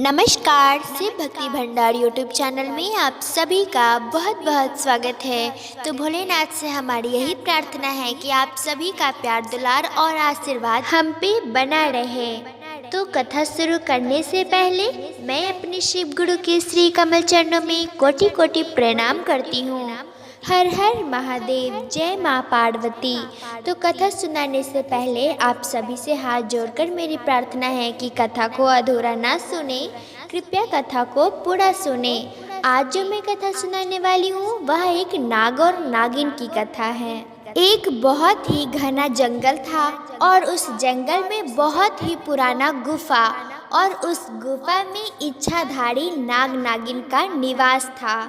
नमस्कार, शिव भक्ति भंडार यूट्यूब चैनल में आप सभी का बहुत बहुत स्वागत है। तो भोलेनाथ से हमारी यही प्रार्थना है कि आप सभी का प्यार दुलार और आशीर्वाद हम पे बना रहे। तो कथा शुरू करने से पहले मैं अपने शिव गुरु के श्री कमल चरणों में कोटि कोटि प्रणाम करती हूँ। हर हर महादेव, जय माँ पार्वती। तो कथा सुनाने से पहले आप सभी से हाथ जोड़कर मेरी प्रार्थना है कि कथा को अधूरा ना सुने, कृपया कथा को पूरा सुने। आज जो मैं कथा सुनाने वाली हूँ वह एक नाग और नागिन की कथा है। एक बहुत ही घना जंगल था और उस जंगल में बहुत ही पुराना गुफा और उस गुफा में इच्छाधारी नाग नागिन का निवास था।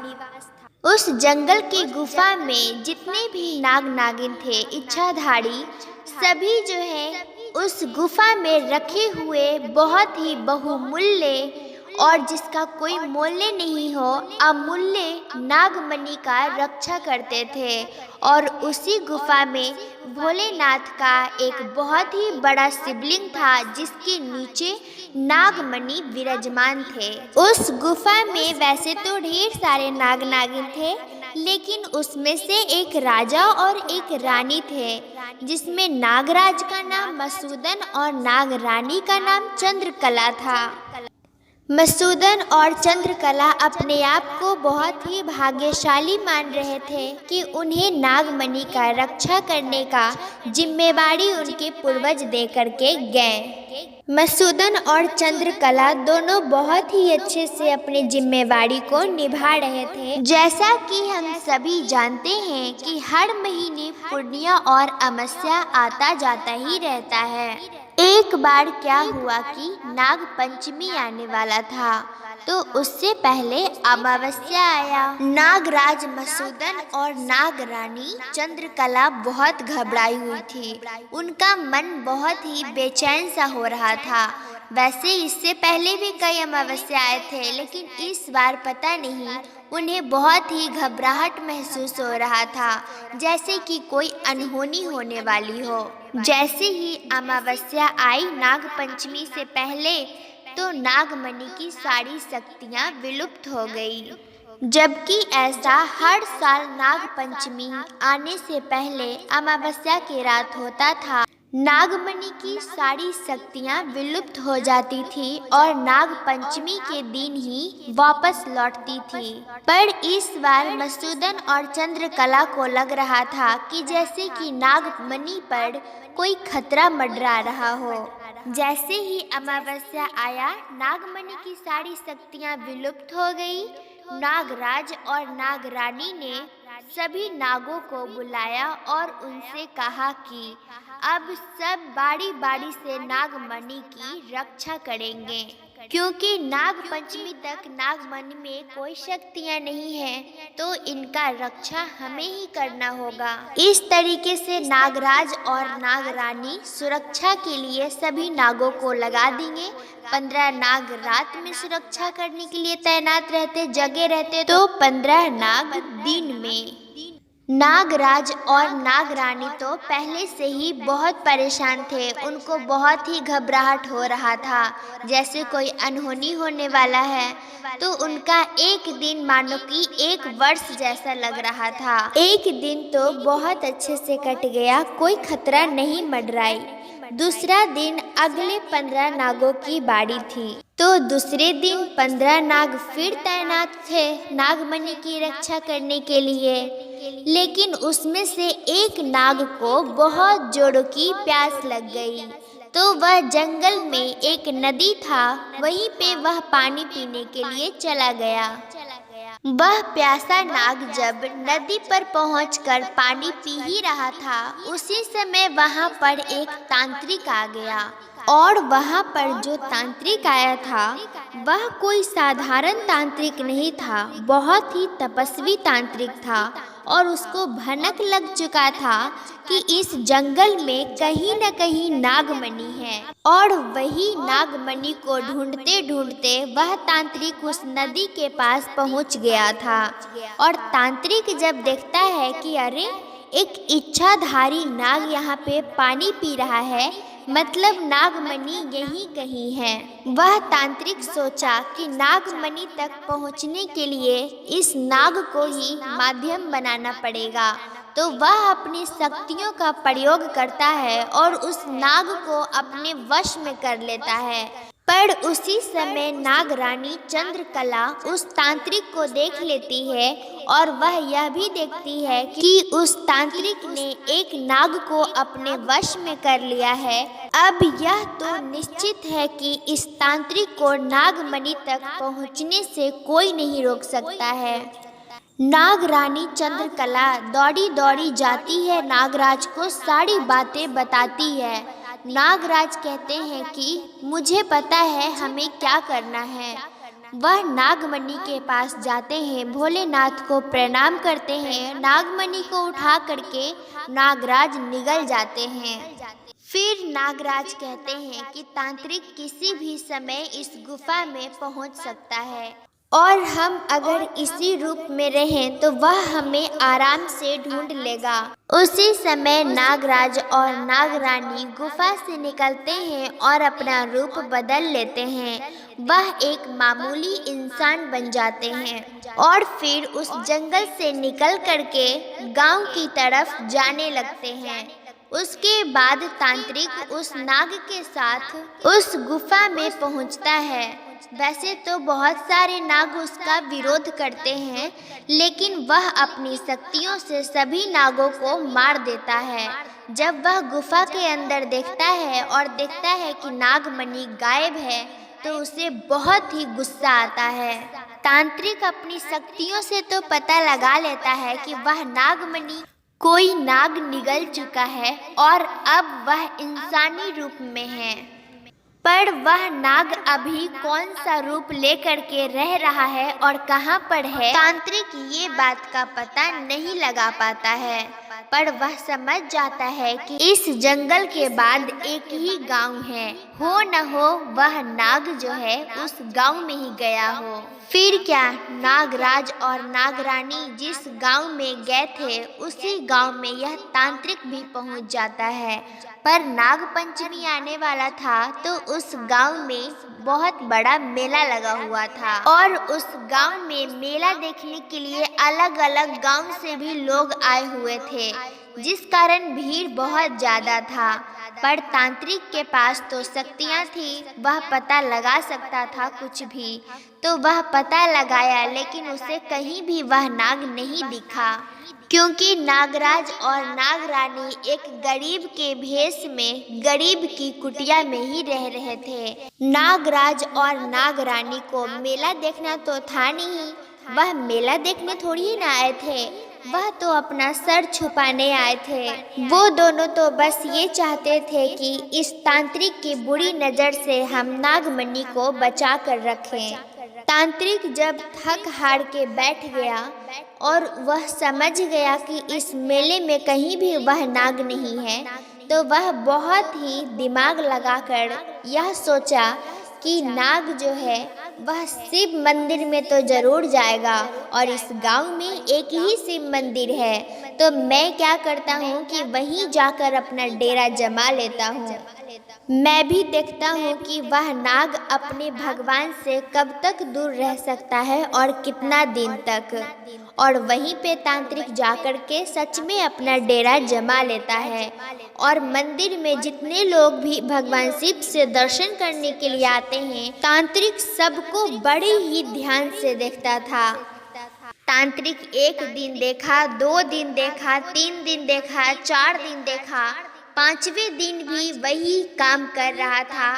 उस जंगल की गुफा में जितने भी नाग नागिन थे इच्छाधारी, सभी जो है उस गुफा में रखे हुए बहुत ही बहुमूल्य और जिसका कोई मूल्य नहीं हो अमूल्य नागमणि का रक्षा करते थे। और उसी गुफा में भोलेनाथ का एक बहुत ही बड़ा शिवलिंग था जिसके नीचे नागमणि विराजमान थे। उस गुफा में वैसे तो ढेर सारे नाग नागिन थे, लेकिन उसमें से एक राजा और एक रानी थे, जिसमें नागराज का नाम मसूदन और नागरानी का नाम चंद्रकला था। मसूदन और चंद्रकला अपने आप को बहुत ही भाग्यशाली मान रहे थे कि उन्हें नागमणि का रक्षा करने का जिम्मेवारी उनके पूर्वज दे करके गए। मसूदन और चंद्रकला दोनों बहुत ही अच्छे से अपनी जिम्मेवारी को निभा रहे थे। जैसा कि हम सभी जानते हैं कि हर महीने पूर्णिया और अमावस्या आता जाता ही रहता है। एक बार क्या हुआ कि नाग पंचमी आने वाला था, तो उससे पहले अमावस्या आया। नागराज मसूदन और नागरानी चंद्रकला बहुत घबराई हुई थी। उनका मन बहुत ही बेचैन सा हो रहा था। वैसे इससे पहले भी कई अमावस्या आए थे, लेकिन इस बार पता नहीं उन्हें बहुत ही घबराहट महसूस हो रहा था, जैसे कि कोई अनहोनी होने वाली हो। जैसे ही अमावस्या आई नाग पंचमी से पहले, तो नागमणि की सारी शक्तियाँ विलुप्त हो गई। जबकि ऐसा हर साल नाग पंचमी आने से पहले अमावस्या की रात होता था। नागमणि की सारी शक्तियाँ विलुप्त हो जाती थी और नाग पंचमी के दिन ही वापस लौटती थी। पर इस बार मसूदन और चंद्रकला को लग रहा था कि जैसे कि नागमणि पर कोई खतरा मंडरा रहा हो। जैसे ही अमावस्या आया नागमणि की सारी शक्तियाँ विलुप्त हो गई। नागराज और नागरानी ने सभी नागों को बुलाया और उनसे कहा कि अब सब बारी बारी से नागमणि की रक्षा करेंगे, क्योंकि नाग पंचमी तक नागमणि में कोई शक्तियाँ नहीं हैं, तो इनका रक्षा हमें ही करना होगा। इस तरीके से नागराज और नागरानी सुरक्षा के लिए सभी नागों को लगा देंगे। 15 नाग रात में सुरक्षा करने के लिए तैनात रहते, जगे रहते, तो 15 नाग दिन में। नागराज और नागरानी तो पहले से ही बहुत परेशान थे। उनको बहुत ही घबराहट हो रहा था, जैसे कोई अनहोनी होने वाला है। तो उनका एक दिन मानो कि एक वर्ष जैसा लग रहा था। एक दिन तो बहुत अच्छे से कट गया, कोई खतरा नहीं मंडराई। दूसरा दिन अगले 15 नागों की बारी थी, तो दूसरे दिन 15 नाग फिर तैनात थे नागमणि की रक्षा करने के लिए। लेकिन उसमें से एक नाग को बहुत जोरों की प्यास लग गई, तो वह जंगल में एक नदी था, वहीं पे वह पानी पीने के लिए चला गया। वह प्यासा नाग जब नदी पर पहुंचकर पानी पी ही रहा था, उसी समय वहां पर एक तांत्रिक आ गया। और वहां पर जो तांत्रिक आया था वह कोई साधारण तांत्रिक नहीं था, बहुत ही तपस्वी तांत्रिक था। और उसको भनक लग चुका था कि इस जंगल में कहीं न कहीं नागमणि है। और वही नागमणि को ढूंढते ढूंढते वह तांत्रिक उस नदी के पास पहुंच गया था। और तांत्रिक जब देखता है कि अरे एक इच्छाधारी नाग यहाँ पे पानी पी रहा है, मतलब नागमणि यहीं कहीं है। वह तांत्रिक सोचा कि नागमणि तक पहुंचने के लिए इस नाग को ही माध्यम बनाना पड़ेगा। तो वह अपनी शक्तियों का प्रयोग करता है और उस नाग को अपने वश में कर लेता है। पर उसी समय नागरानी चंद्रकला उस तांत्रिक को देख लेती है और वह यह भी देखती है कि उस तांत्रिक ने एक नाग को अपने वश में कर लिया है। अब यह तो निश्चित है कि इस तांत्रिक को नागमणि तक पहुंचने से कोई नहीं रोक सकता है। नागरानी चंद्रकला दौड़ी दौड़ी जाती है, नागराज को सारी बातें बताती है। नागराज कहते हैं कि मुझे पता है हमें क्या करना है। वह नागमणि के पास जाते हैं, भोलेनाथ को प्रणाम करते हैं, नागमणि को उठा करके नागराज निगल जाते हैं। फिर नागराज कहते हैं कि तांत्रिक किसी भी समय इस गुफा में पहुंच सकता है और हम अगर इसी रूप में रहें तो वह हमें आराम से ढूंढ लेगा। उसी समय नागराज और नागरानी गुफा से निकलते हैं और अपना रूप बदल लेते हैं। वह एक मामूली इंसान बन जाते हैं और फिर उस जंगल से निकल करके गांव की तरफ जाने लगते हैं। उसके बाद तांत्रिक उस नाग के साथ उस गुफा में पहुंचता है। वैसे तो बहुत सारे नाग उसका विरोध करते हैं, लेकिन वह अपनी शक्तियों से सभी नागों को मार देता है। जब वह गुफा के अंदर देखता है और देखता है कि नागमणि गायब है तो उसे बहुत ही गुस्सा आता है। तांत्रिक अपनी शक्तियों से तो पता लगा लेता है कि वह नागमणि कोई नाग निगल चुका है और अब वह इंसानी रूप में है, पर वह नाग अभी कौन सा रूप लेकर के रह रहा है और कहाँ पर है, तांत्रिक ये बात का पता नहीं लगा पाता है। पर वह समझ जाता है कि इस जंगल के बाद एक ही गांव है, हो न हो वह नाग जो है उस गांव में ही गया हो। फिर क्या, नागराज और नागरानी जिस गांव में गए थे उसी गांव में यह तांत्रिक भी पहुंच जाता है। पर नाग पंचमी आने वाला था तो उस गांव में बहुत बड़ा मेला लगा हुआ था और उस गांव में मेला देखने के लिए अलग अलग गांव से भी लोग आए हुए थे, जिस कारण भीड़ बहुत ज़्यादा था। पर तांत्रिक के पास तो शक्तियाँ थी, वह पता लगा सकता था कुछ भी, तो वह पता लगाया, लेकिन उसे कहीं भी वह नाग नहीं दिखा, क्योंकि नागराज और नागरानी एक गरीब के भेष में गरीब की कुटिया में ही रह रहे थे। नागराज और नागरानी को मेला देखना तो था नहीं, वह मेला देखने थोड़ी ही ना आए थे, वह तो अपना सर छुपाने आए थे। वो दोनों तो बस ये चाहते थे कि इस तांत्रिक की बुरी नज़र से हम नागमणि को बचा कर रखें। तांत्रिक जब थक हार के बैठ गया और वह समझ गया कि इस मेले में कहीं भी वह नाग नहीं है, तो वह बहुत ही दिमाग लगाकर यह सोचा कि नाग जो है वह शिव मंदिर में तो ज़रूर जाएगा और इस गांव में एक ही शिव मंदिर है, तो मैं क्या करता हूँ कि वहीं जाकर अपना डेरा जमा लेता हूँ। मैं भी देखता हूँ कि वह नाग अपने भगवान से कब तक दूर रह सकता है और कितना दिन तक, और वहीं पे तांत्रिक जाकर के सच में अपना डेरा जमा लेता है। और मंदिर में जितने लोग भी भगवान शिव से दर्शन करने के लिए आते हैं, तांत्रिक सबको बड़े ही ध्यान से देखता था। तांत्रिक एक दिन देखा, 2 दिन देखा, 3 दिन देखा, 4 दिन देखा, 5वें दिन भी वही काम कर रहा था।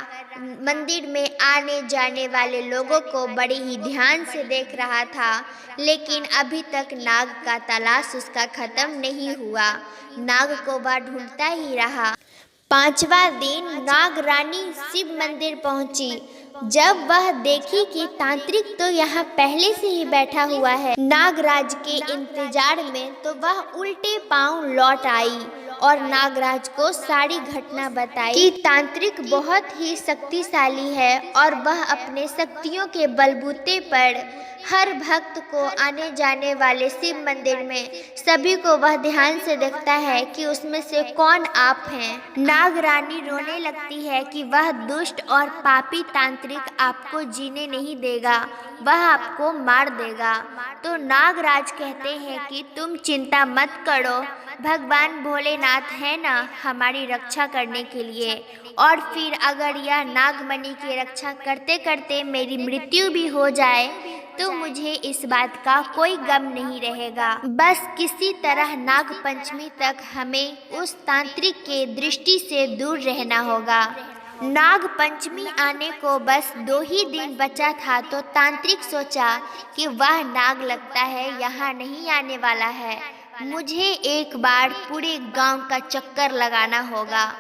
मंदिर में आने जाने वाले लोगों को बड़े ही ध्यान से देख रहा था, लेकिन अभी तक नाग का तलाश उसका खत्म नहीं हुआ। नाग को वह ढूंढता ही रहा। 5वां दिन नागरानी शिव मंदिर पहुंची। जब वह देखी कि तांत्रिक तो यहाँ पहले से ही बैठा हुआ है नागराज के इंतजार में, तो वह उल्टे पांव लौट आई और नागराज को सारी घटना बताई कि तांत्रिक बहुत ही शक्तिशाली है और वह अपने शक्तियों के बलबूते पर हर भक्त को आने जाने वाले शिव मंदिर में सभी को वह ध्यान से देखता है कि उसमें से कौन आप हैं। नागरानी रोने लगती है कि वह दुष्ट और पापी तांत्रिक आपको जीने नहीं देगा, वह आपको मार देगा। तो नागराज कहते हैं कि तुम चिंता मत करो, भगवान भोलेनाथ है ना हमारी रक्षा करने के लिए, और फिर अगर यह नागमणि की रक्षा करते करते मेरी मृत्यु भी हो जाए तो मुझे इस बात का कोई गम नहीं रहेगा। बस किसी तरह नाग पंचमी तक हमें उस तांत्रिक के दृष्टि से दूर रहना होगा। नाग पंचमी आने को बस 2 ही दिन बचा था तो तांत्रिक सोचा कि वह नाग लगता है यहाँ नहीं आने वाला है, मुझे एक बार पूरे गांव का चक्कर लगाना होगा।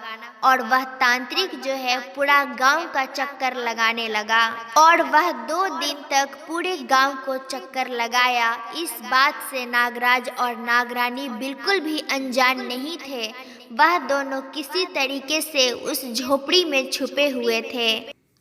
और वह तांत्रिक जो है पूरा गांव का चक्कर लगाने लगा और वह 2 दिन तक पूरे गांव को चक्कर लगाया। इस बात से नागराज और नागरानी बिल्कुल भी अनजान नहीं थे, वह दोनों किसी तरीके से उस झोपड़ी में छुपे हुए थे।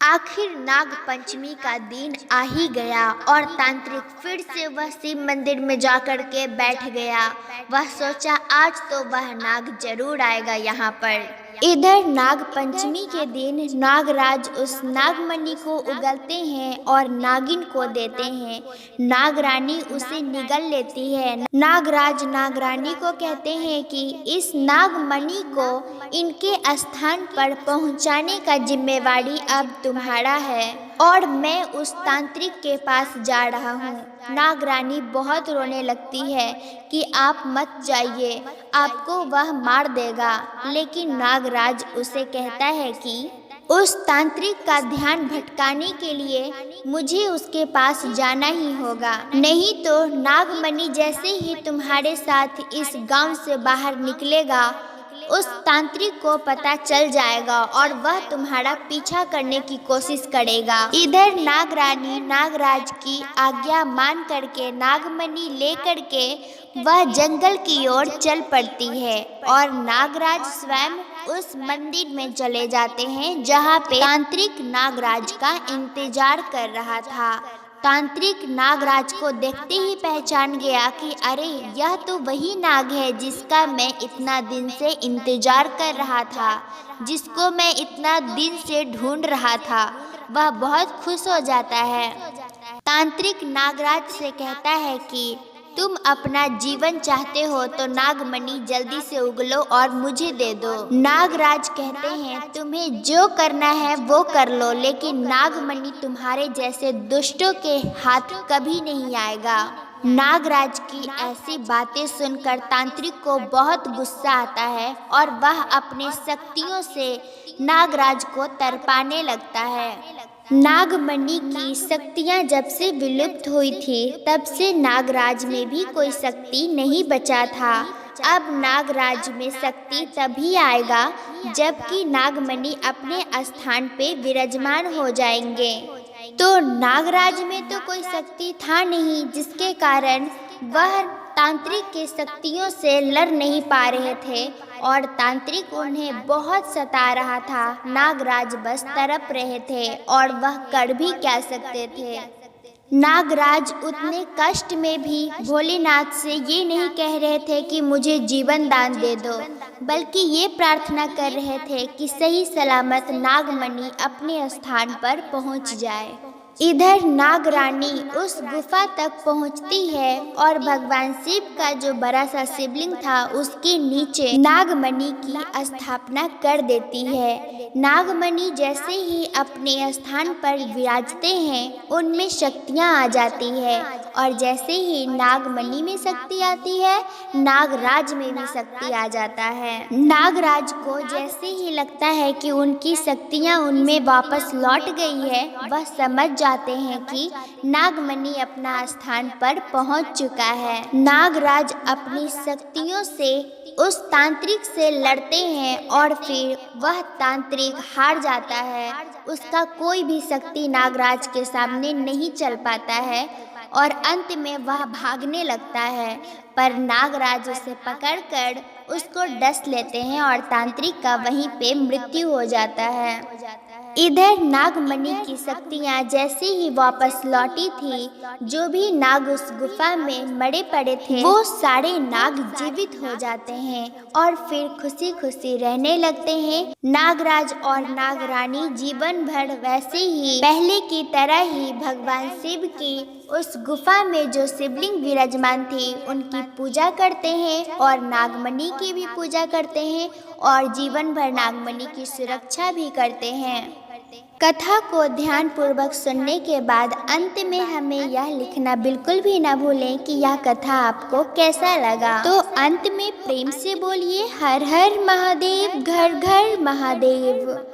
आखिर नाग पंचमी का दिन आ ही गया और तांत्रिक फिर से वह शिव मंदिर में जाकर के बैठ गया। वह सोचा आज तो वह नाग जरूर आएगा यहाँ पर। इधर नाग पंचमी के दिन नागराज उस नागमणि को उगलते हैं और नागिन को देते हैं। नागरानी उसे निगल लेती है। नागराज नागरानी को कहते हैं कि इस नागमणि को इनके स्थान पर पहुंचाने का जिम्मेवारी अब तुम्हारा है और मैं उस तांत्रिक के पास जा रहा हूँ। नागरानी बहुत रोने लगती है कि आप मत जाइए, आपको वह मार देगा। लेकिन नागराज उसे कहता है कि उस तांत्रिक का ध्यान भटकाने के लिए मुझे उसके पास जाना ही होगा, नहीं तो नागमणि जैसे ही तुम्हारे साथ इस गांव से बाहर निकलेगा उस तांत्रिक को पता चल जाएगा और वह तुम्हारा पीछा करने की कोशिश करेगा। इधर नागरानी नागराज की आज्ञा मान करके नागमणि लेकर के वह जंगल की ओर चल पड़ती है और नागराज स्वयं उस मंदिर में चले जाते हैं जहाँ पे तांत्रिक नागराज का इंतजार कर रहा था। तांत्रिक नागराज को देखते ही पहचान गया कि अरे यह तो वही नाग है जिसका मैं इतना दिन से इंतजार कर रहा था, जिसको मैं इतना दिन से ढूंढ रहा था। वह बहुत खुश हो जाता है। तांत्रिक नागराज से कहता है कि तुम अपना जीवन चाहते हो तो नागमणि जल्दी से उगलो और मुझे दे दो। नागराज कहते हैं तुम्हें जो करना है वो कर लो, लेकिन नागमणि तुम्हारे जैसे दुष्टों के हाथ कभी नहीं आएगा। नागराज की ऐसी बातें सुनकर तांत्रिक को बहुत गुस्सा आता है और वह अपने शक्तियों से नागराज को तरपाने लगता है। नागमणि की शक्तियाँ जब से विलुप्त हुई थी तब से नागराज में भी कोई शक्ति नहीं बचा था। अब नागराज में शक्ति तभी आएगा जबकि नागमणि अपने स्थान पे विराजमान हो जाएंगे। तो नागराज में तो कोई शक्ति था नहीं, जिसके कारण वह तांत्रिक के शक्तियों से लड़ नहीं पा रहे थे और तांत्रिक उन्हें बहुत सता रहा था। नागराज बस तड़प रहे थे और वह कर भी क्या सकते थे। नागराज उतने कष्ट में भी भोलेनाथ से ये नहीं कह रहे थे कि मुझे जीवन दान दे दो, बल्कि ये प्रार्थना कर रहे थे कि सही सलामत नागमणि अपने स्थान पर पहुंच जाए। इधर नागरानी उस गुफा तक पहुंचती है और भगवान शिव का जो बड़ा सा शिवलिंग था उसके नीचे नागमणि की स्थापना कर देती है। नागमणि जैसे ही अपने स्थान पर विराजते हैं उनमें शक्तियां आ जाती है और जैसे ही नागमणि में शक्ति आती है नागराज में भी शक्ति आ जाता है। नागराज को जैसे ही लगता है कि उनकी शक्तियां उनमें वापस लौट गई है, वह समझ जाते हैं कि नागमणि अपना स्थान पर पहुंच चुका है। नागराज अपनी शक्तियों से उस तांत्रिक से लड़ते हैं और फिर वह तांत्रिक हार जाता है। उसका कोई भी शक्ति नागराज के सामने नहीं चल पाता है और अंत में वह भागने लगता है, पर नागराज उसे पकड़कर उसको डस लेते हैं और तांत्रिक का वहीं पे मृत्यु हो जाता है। इधर नागमणि की शक्तियाँ जैसे ही वापस लौटी थी, जो भी नाग उस गुफा में मरे पड़े थे वो सारे नाग जीवित हो जाते हैं और फिर खुशी खुशी रहने लगते हैं। नागराज और नागरानी जीवन भर वैसे ही पहले की तरह ही भगवान शिव की उस गुफा में जो शिवलिंग विराजमान थी उनकी पूजा करते हैं और नागमणि की भी पूजा करते हैं और जीवन भर नागमणि की सुरक्षा भी करते हैं। कथा को ध्यान पूर्वक सुनने के बाद अंत में हमें यह लिखना बिल्कुल भी ना भूलें कि यह कथा आपको कैसा लगा। तो अंत में प्रेम से बोलिए हर हर महादेव, घर घर महादेव।